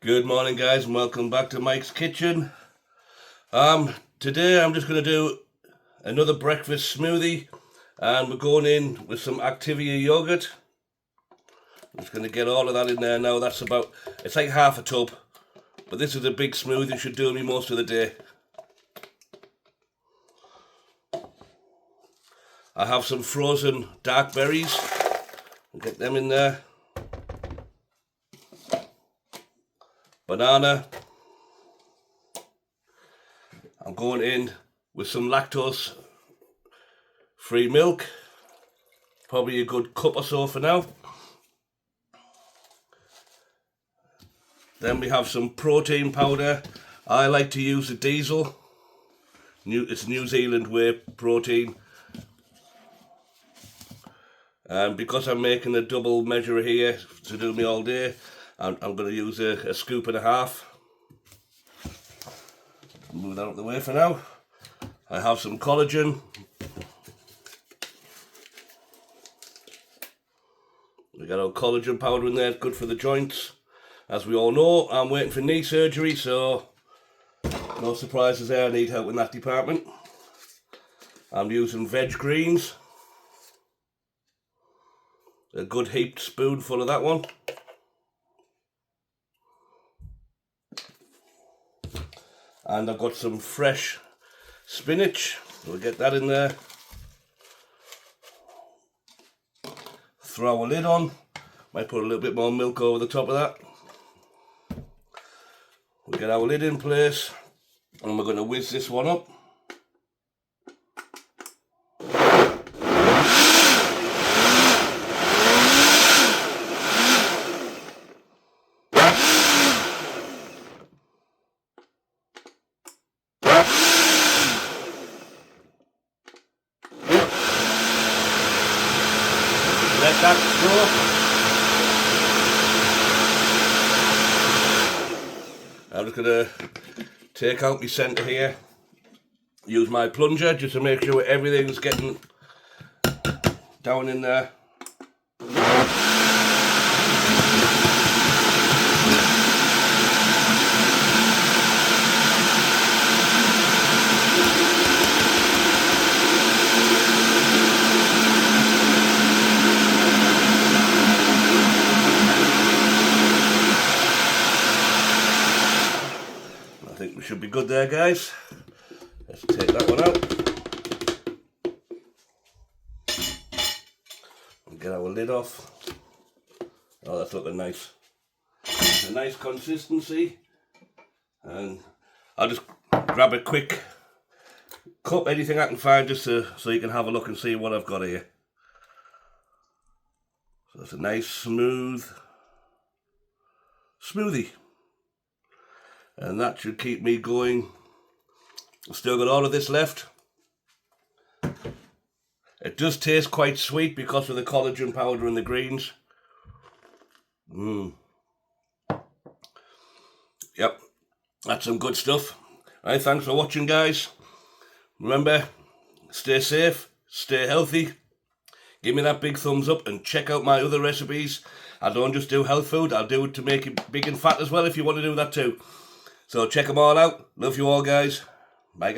Good morning, guys, and welcome back to Mike's Kitchen. Today I'm just going to do another breakfast smoothie, and we're going in with some Activia yogurt. I'm just going to get all of that in there now. It's like half a tub, but this is a big smoothie, should do me most of the day. I have some frozen dark berries. I'll get them in there. Banana. I'm going in with some lactose-free milk. Probably a good cup or so for now. Then we have some protein powder. I like to use the diesel. It's New Zealand whey protein. And because I'm making a double measure here to do me all day, I'm going to use a scoop and a half. Move that out of the way for now. I have some collagen. We got our collagen powder in there, it's good for the joints. As we all know, I'm waiting for knee surgery, so no surprises there, I need help in that department. I'm using Veg Greens. A good heaped spoonful of that one. And I've got some fresh spinach. We'll get that in there. Throw a lid on. Might put a little bit more milk over the top of that. We'll get our lid in place, and we're going to whiz this one up. Let that go. I'm just going to take out my centre here, use my plunger just to make sure everything's getting down in there. I think we should be good there, guys. Let's take that one out. And get our lid off. Oh, that's looking nice. It's a nice consistency. And I'll just grab a quick cup, anything I can find, just so you can have a look and see what I've got here. So it's a nice smooth smoothie. And that should keep me going. I've still got all of this left. It does taste quite sweet because of the collagen powder and the greens. Yep, that's some good stuff. Right, thanks for watching, guys. Remember, stay safe, stay healthy. Give me that big thumbs up and check out my other recipes. I don't just do health food, I'll do it to make it big and fat as well if you want to do that too. So check them all out. Love you all, guys.